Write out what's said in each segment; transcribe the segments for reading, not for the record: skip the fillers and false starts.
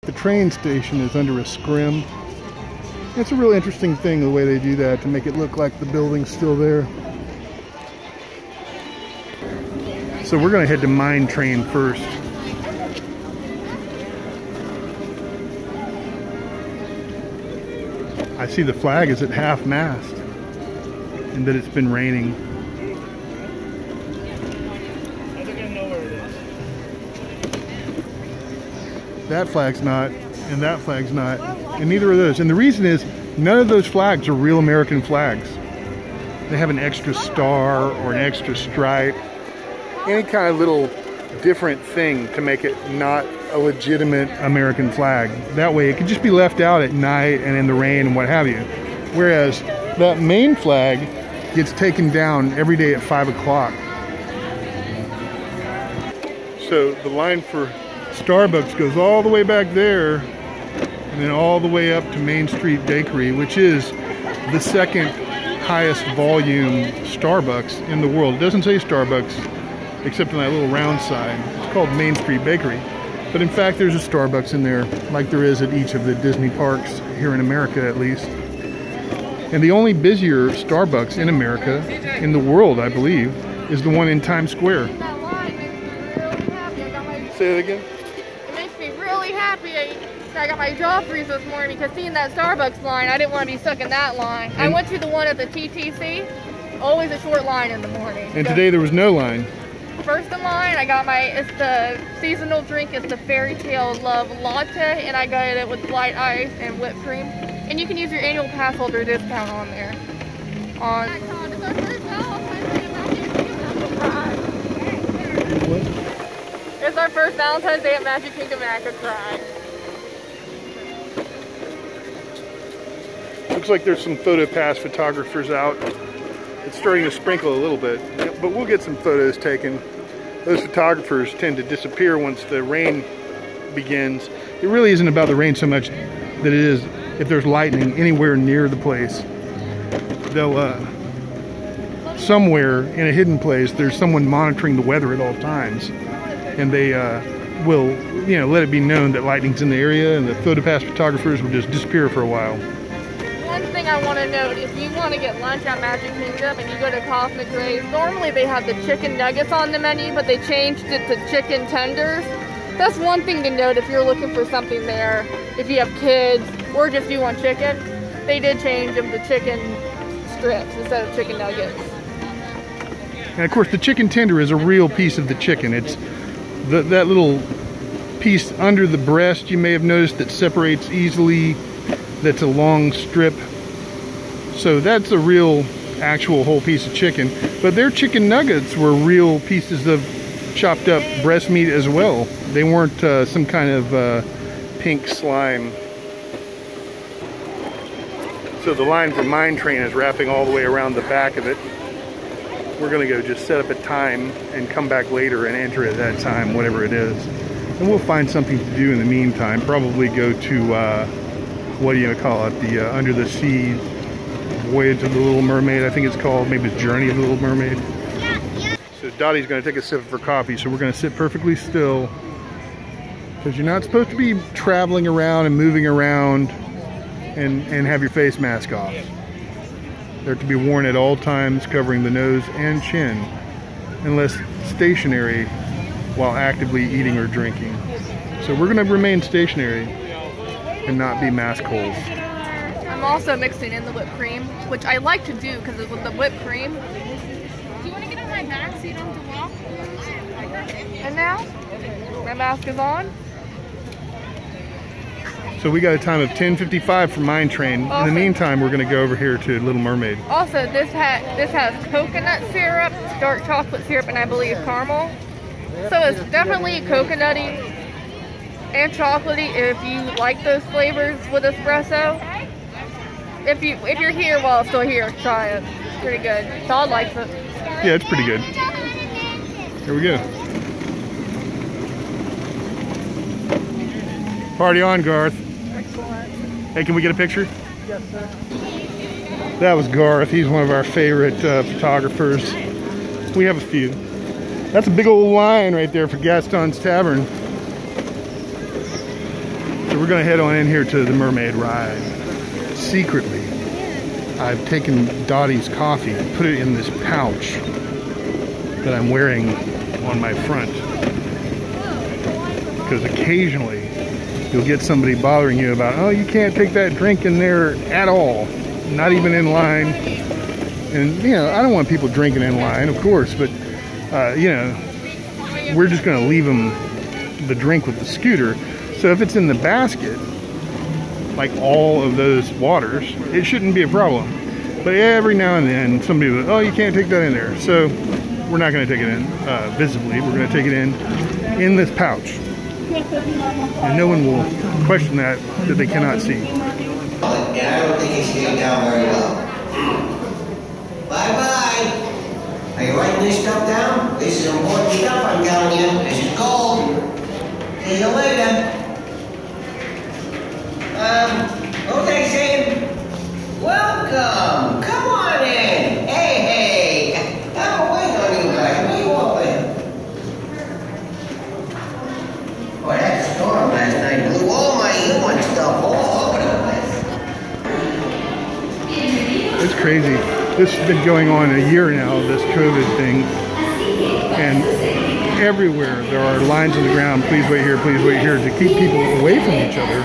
The train station is under a scrim. It's a real interesting thing the way they do that to make it look like the building's still there. So we're going to head to Mine Train first. I see the flag is at half-mast and that it's been raining. That flag's not, and that flag's not, and neither of those. And the reason is, none of those flags are real American flags. They have an extra star or an extra stripe, any kind of little different thing to make it not a legitimate American flag. That way it could just be left out at night and in the rain and what have you. Whereas that main flag gets taken down every day at 5 o'clock. So the line for Starbucks goes all the way back there and then all the way up to Main Street Bakery, which is the second highest volume Starbucks in the world. It doesn't say Starbucks except on that little round sign. It's called Main Street Bakery. But in fact, there's a Starbucks in there, like there is at each of the Disney parks here in America at least. And the only busier Starbucks in America, in the world I believe, is the one in Times Square. Say it again? It makes me really happy. I got my jaw freeze this morning because seeing that Starbucks line, I didn't want to be stuck in that line. I went to the one at the TTC, always a short line in the morning. And today there was no line. First in line, I got it's the seasonal drink, it's the Fairy Tale Love Latte, and I got it with light ice and whipped cream. And you can use your annual pass holder discount on there. It's our first Valentine's Day at Magic Kingdom, and I could cry. Looks like there's some PhotoPass photographers out. It's starting to sprinkle a little bit, but we'll get some photos taken. Those photographers tend to disappear once the rain begins. It really isn't about the rain so much that it is if there's lightning anywhere near the place. They'll, somewhere in a hidden place, there's someone monitoring the weather at all times. And they will, let it be known that lightning's in the area, and the PhotoPass photographers will just disappear for a while. One thing I want to note, if you want to get lunch at Magic Kingdom and you go to Cosmic Rays, normally they have the chicken nuggets on the menu, but they changed it to chicken tenders. That's one thing to note if you're looking for something there. If you have kids, or just you want chicken, they did change them to chicken strips instead of chicken nuggets. And of course the chicken tender is a real piece of the chicken. It's that little piece under the breast, you may have noticed, that separates easily. That's a long strip. So that's a real actual whole piece of chicken. But their chicken nuggets were real pieces of chopped up breast meat as well. They weren't some kind of pink slime. So the line for Mine Train is wrapping all the way around the back of it. We're gonna go just set up a time and come back later and enter at that time, whatever it is. And we'll find something to do in the meantime. Probably go to, what do you call it? The Under the Sea Voyage of the Little Mermaid, I think it's called. Maybe it's Journey of the Little Mermaid. So Dottie's gonna take a sip of her coffee, so we're gonna sit perfectly still. Because you're not supposed to be traveling around and moving around and have your face mask off. They're to be worn at all times, covering the nose and chin, unless stationary while actively eating or drinking. So we're gonna remain stationary and not be mask holes. I'm also mixing in the whipped cream, which I like to do because with the whipped cream. Do you want to get on my back so you don't have to walk? And now, my mask is on. So we got a time of 10:55 for Mine Train. In the meantime, we're going to go over here to Little Mermaid. Also, this has coconut syrup, dark chocolate syrup, and I believe caramel. So it's definitely coconutty and chocolatey if you like those flavors with espresso. If you're here while it's still here, try it. It's pretty good. Todd likes it. Yeah, it's pretty good. Here we go. Party on, Garth. Excellent. Hey, can we get a picture? Yes, sir. That was Garth. He's one of our favorite photographers. We have a few. That's a big old line right there for Gaston's Tavern. So we're gonna head on in here to the Mermaid ride. Secretly, I've taken Dottie's coffee and put it in this pouch that I'm wearing on my front. Because occasionally you'll get somebody bothering you about, oh, you can't take that drink in there at all, not even in line. And you know, I don't want people drinking in line, of course, but you know, we're just going to leave them the drink with the scooter. So if it's in the basket, like all of those waters, it shouldn't be a problem. But every now and then somebody will, oh, you can't take that in there. So we're not going to take it in visibly. We're going to take it in this pouch. And no one will question that they cannot see. And I don't think he's getting down very well. Bye-bye. Are you writing this stuff down? This is important stuff, I'm telling you. This is gold. See you later. What was I saying? Welcome. Come on in. Hey. I'm waiting on you guys. What are you all with? Boy, that storm last night blew all my human stuff all over the place. It's crazy. This has been going on a year now, this COVID thing. And everywhere there are lines on the ground, please wait here, to keep people away from each other.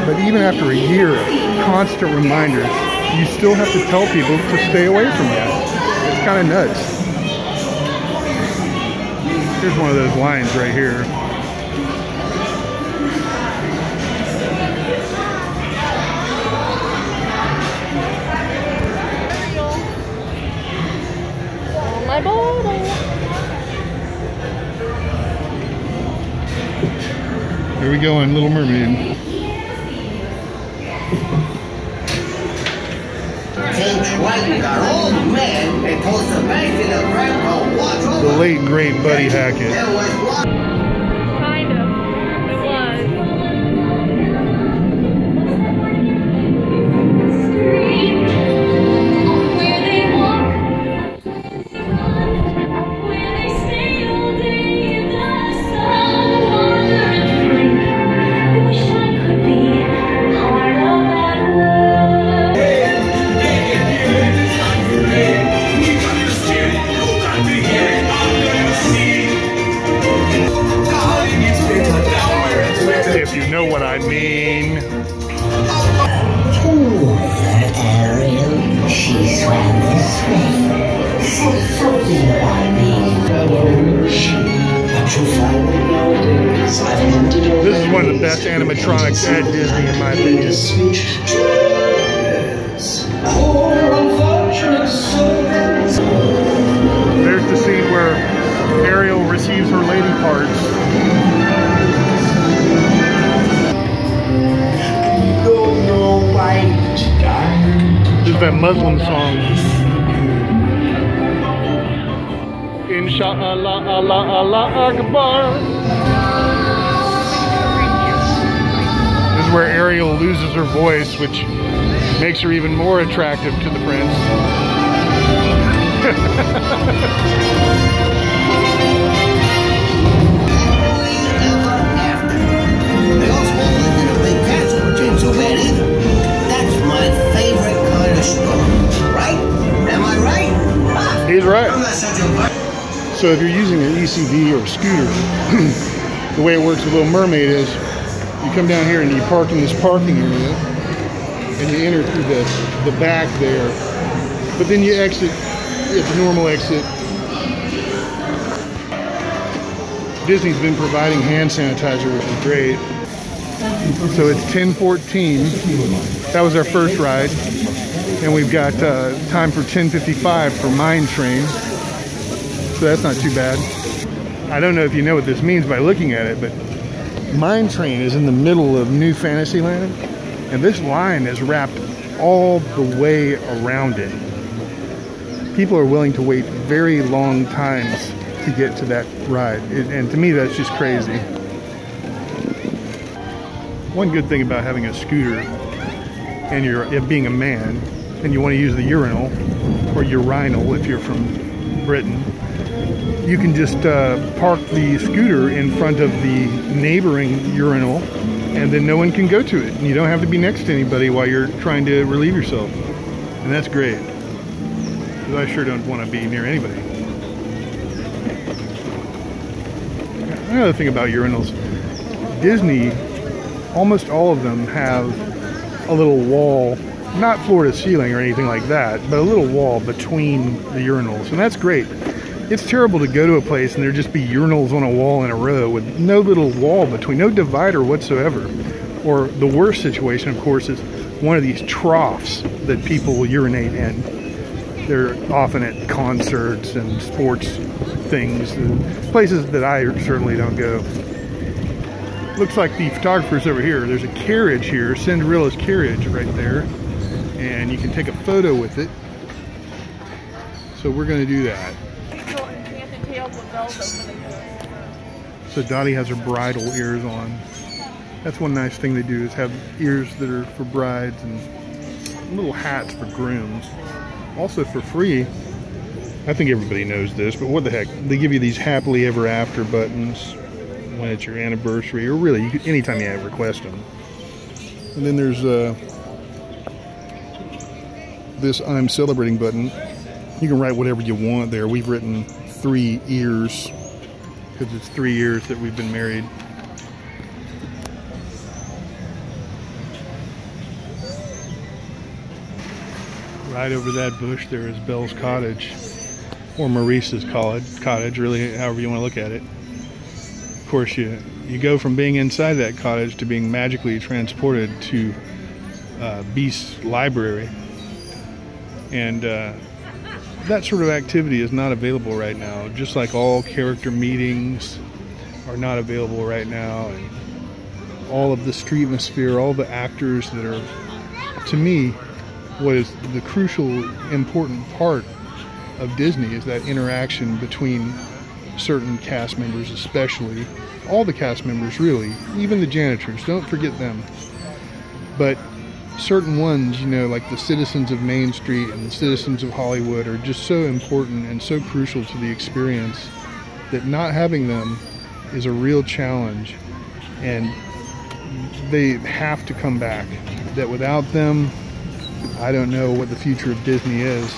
But even after a year of constant reminders, you still have to tell people to stay away from you. It's kind of nuts. Here's one of those lines right here. My bottle. Here we go on Little Mermaid. The late great Buddy Hackett. Kind of. It was. If you know what I mean. Ariel, she swam this way. Said something about me. This is one of the best animatronics at Disney, in my opinion. There's the scene where Ariel receives her lady parts. This is that Muslim song. Insha'Allah, Allah, Allah Akbar. This is where Ariel loses her voice, which makes her even more attractive to the prince. They also won't live in a big castle, which ain't so bad either. That's my favorite kind of storm, right? Am I right? He's right. I'm not such a... So if you're using an ECV or a scooter, the way it works with Little Mermaid is you come down here and you park in this parking area and you enter through the back there, but then you exit at the normal exit. Disney's been providing hand sanitizer, which is great. So it's 10:14. That was our first ride, and we've got time for 10:55 for Mine Train. So that's not too bad. I don't know if you know what this means by looking at it, but Mine Train is in the middle of New Fantasyland, and this line is wrapped all the way around it. People are willing to wait very long times to get to that ride, and to me that's just crazy. One good thing about having a scooter and you're being a man and you want to use the urinal or urinal if you're from Britain, you can just park the scooter in front of the neighboring urinal, and then no one can go to it. And you don't have to be next to anybody while you're trying to relieve yourself. And that's great, because I sure don't want to be near anybody. Another thing about urinals, Disney, almost all of them have a little wall, not floor to ceiling or anything like that, but a little wall between the urinals, and that's great. It's terrible to go to a place and there just be urinals on a wall in a row with no little wall between, no divider whatsoever. Or the worst situation, of course, is one of these troughs that people will urinate in. They're often at concerts and sports things, and places that I certainly don't go. Looks like the photographer's over here. There's a carriage here, Cinderella's carriage right there, and you can take a photo with it. So we're going to do that. So Dottie has her bridal ears on. That's one nice thing they do, is have ears that are for brides and little hats for grooms. Also for free, I think everybody knows this, but what the heck, they give you these happily ever after buttons when it's your anniversary, or really you could, anytime you request them. And then there's this I'm celebrating button. You can write whatever you want there. We've written 3 years because it's 3 years that we've been married. Right over that bush there is Belle's cottage, or Maurice's cottage, really, however you want to look at it. Of course, you go from being inside that cottage to being magically transported to Beast's library, and that sort of activity is not available right now, just like all character meetings are not available right now, and all of the streetmosphere, all the actors that are, to me, what is the crucial, important part of Disney is that interaction between certain cast members, especially all the cast members, really, even the janitors, don't forget them, but certain ones, you know, like the citizens of Main Street and the citizens of Hollywood, are just so important and so crucial to the experience that not having them is a real challenge, and they have to come back. That without them, I don't know what the future of Disney is.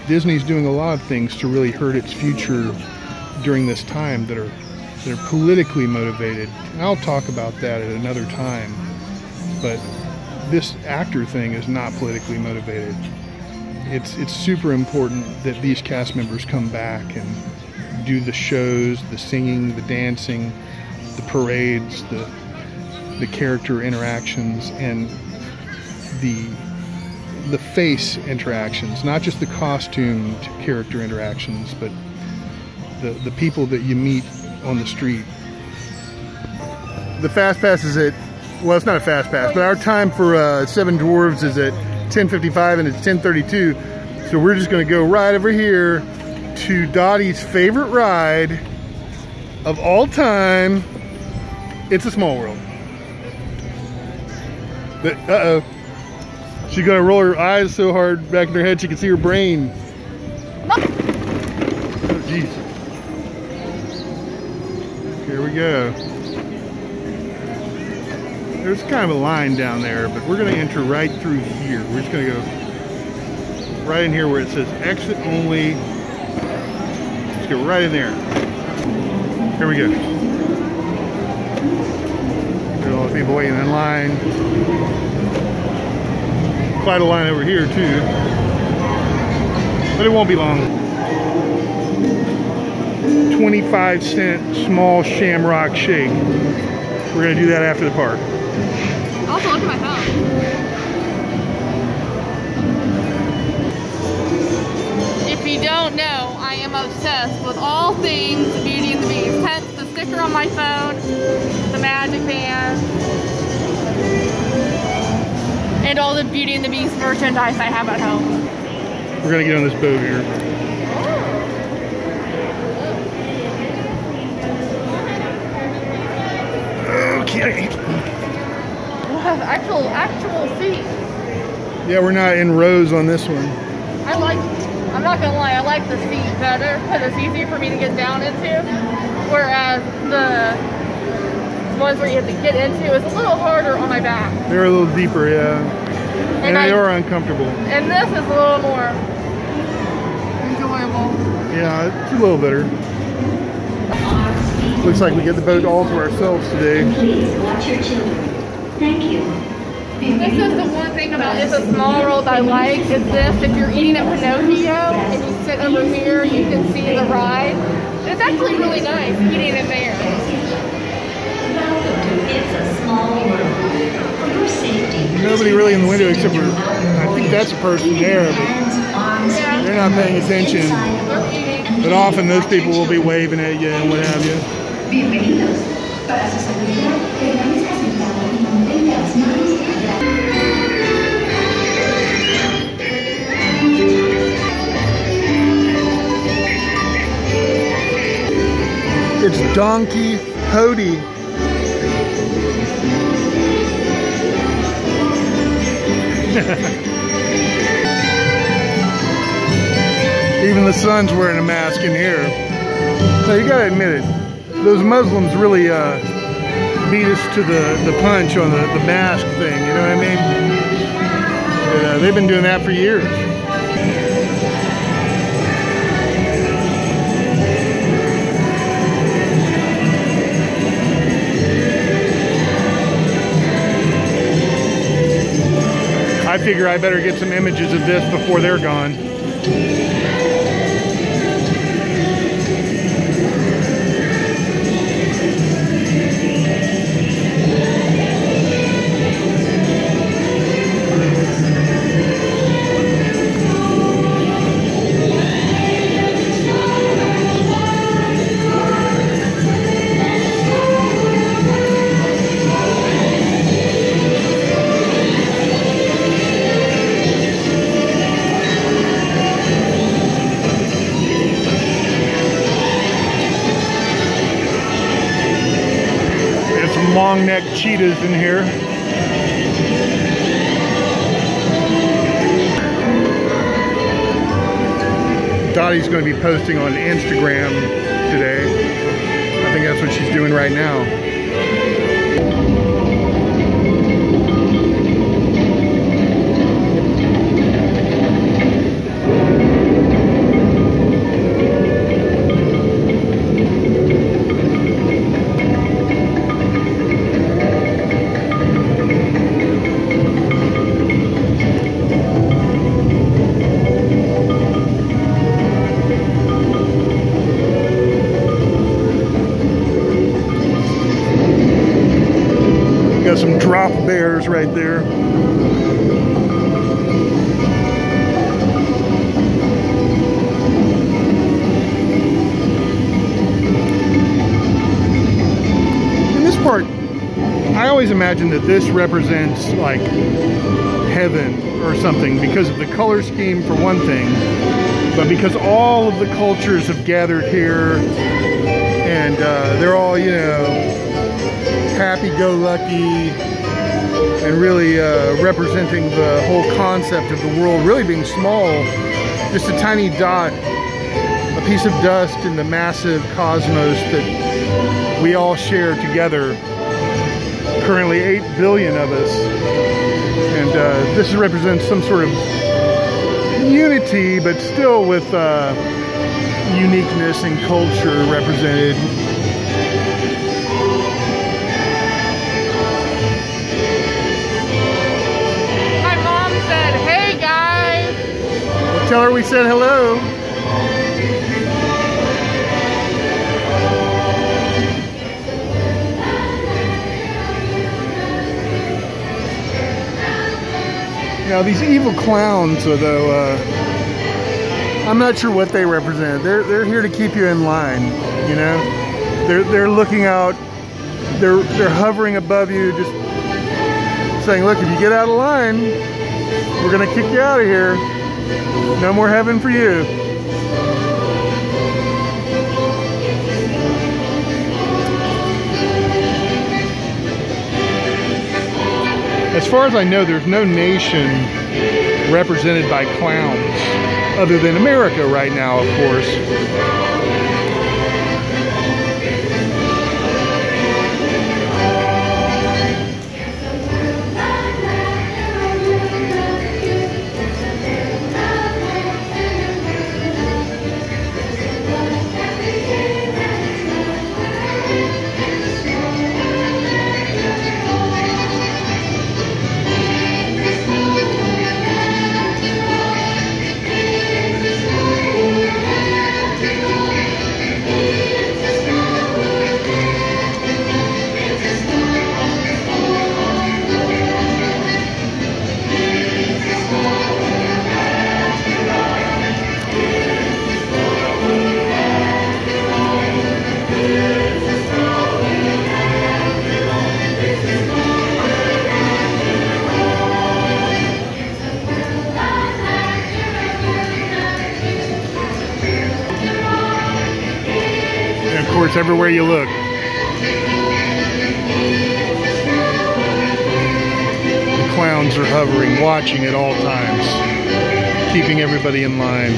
Disney's doing a lot of things to really hurt its future during this time that are politically motivated. And I'll talk about that at another time. But this actor thing is not politically motivated. It's super important that these cast members come back and do the shows, the singing, the dancing, the parades, the character interactions, and the face interactions, not just the costume character interactions, but the people that you meet on the street. The fast pass is at, well, it's not a fast pass, but our time for Seven Dwarves is at 10:55 and it's 10:32. So we're just gonna go right over here to Dottie's favorite ride of all time. It's a Small World. But, uh-oh. She's gonna roll her eyes so hard back in her head she can see her brain. Oh, jeez. Here we go. There's kind of a line down there, but we're gonna enter right through here. We're just gonna go right in here where it says exit only. Let's go right in there. Here we go. There's all the people waiting in line. Quite a line over here too, but it won't be long. 25-cent small shamrock shake. We're gonna do that after the park. Also, look at my phone. If you don't know, I am obsessed with all things Beauty and the Beast. Hence the sticker on my phone, the magic band, and all the Beauty and the Beast merchandise I have at home. We're gonna get on this boat here. Okay. We'll have actual seats. Yeah, we're not in rows on this one. I like I'm not gonna lie, I like the seat better because it's easier for me to get down into. Whereas the ones where you have to get into is a little harder on my back. They're a little deeper, yeah. And they are uncomfortable. And this is a little more enjoyable. Yeah, it's a little better. Looks like we get the boat all to ourselves today. Please watch your children. Thank you. This is the one thing about It's a Small World I like, is this, if you're eating at Pinocchio and you sit over here, you can see the ride. It's actually really nice eating in there. Welcome to It's a Small World. For your safety, Nobody really in the window except for, I think that's a person there, but Yeah. they're not paying attention. They're eating. But often those people will be waving at you and what have you. bienvenidos. Para su seguridad, permanezca sentado y mantenga las manos atrás. It's Donkey Hody. Even the sun's wearing a mask in here. So you gotta admit it, those Muslims really beat us to the punch on the mask thing, you know what I mean? But, they've been doing that for years. I figure I better get some images of this before they're gone. Long-necked cheetahs in here. Dottie's going to be posting on Instagram today. I think that's what she's doing right now. Got some drop bears right there. In this part, I always imagine that this represents like heaven or something because of the color scheme for one thing, but because all of the cultures have gathered here and they're all, you know, happy-go-lucky and really representing the whole concept of the world really being small, just a tiny dot, a piece of dust in the massive cosmos that we all share together. Currently 8 billion of us, and this represents some sort of unity, but still with uniqueness and culture represented. Tell her we said hello. Now these evil clowns, although I'm not sure what they represent. They're here to keep you in line, you know. They're looking out. They're hovering above you, just saying, "Look, if you get out of line, we're gonna kick you out of here. No more heaven for you." As far as I know, there's no nation represented by clowns other than America right now, of course. And of course, everywhere you look, the clowns are hovering, watching at all times, keeping everybody in line.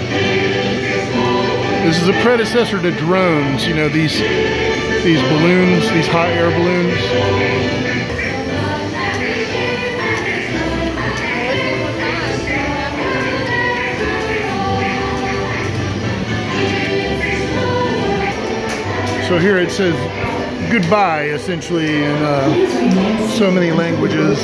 This is a predecessor to drones, you know, these balloons, these hot air balloons. So here it says goodbye, essentially, in so many languages.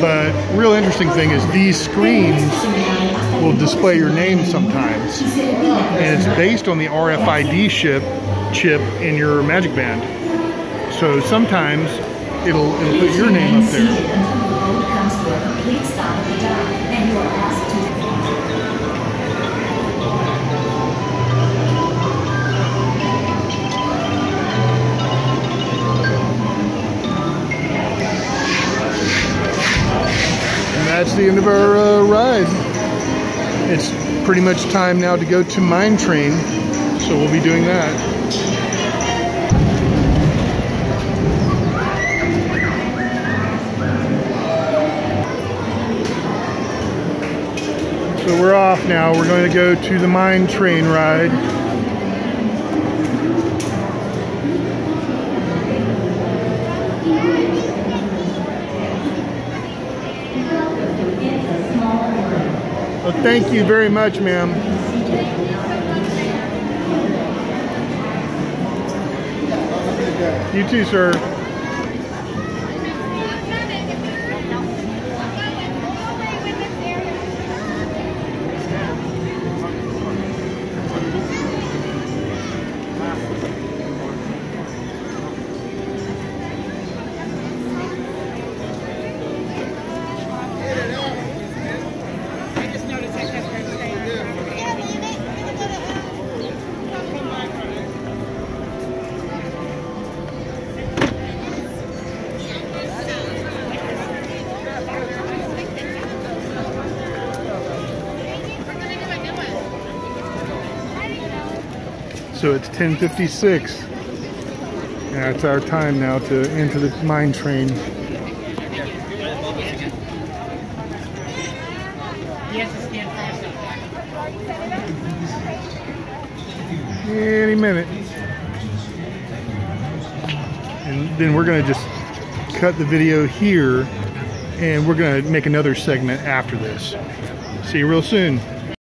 But real interesting thing is these screens will display your name sometimes, and it's based on the RFID chip in your Magic Band. So sometimes it'll put your name up there. That's the end of our ride. It's pretty much time now to go to Mine Train, so we'll be doing that. So we're off now. We're going to go to the Mine Train ride. Well, thank you very much, ma'am. You too, sir. So it's 10:56. That's our time now to enter the Mine Train. Any minute. And then we're going to just cut the video here, and we're going to make another segment after this. See you real soon.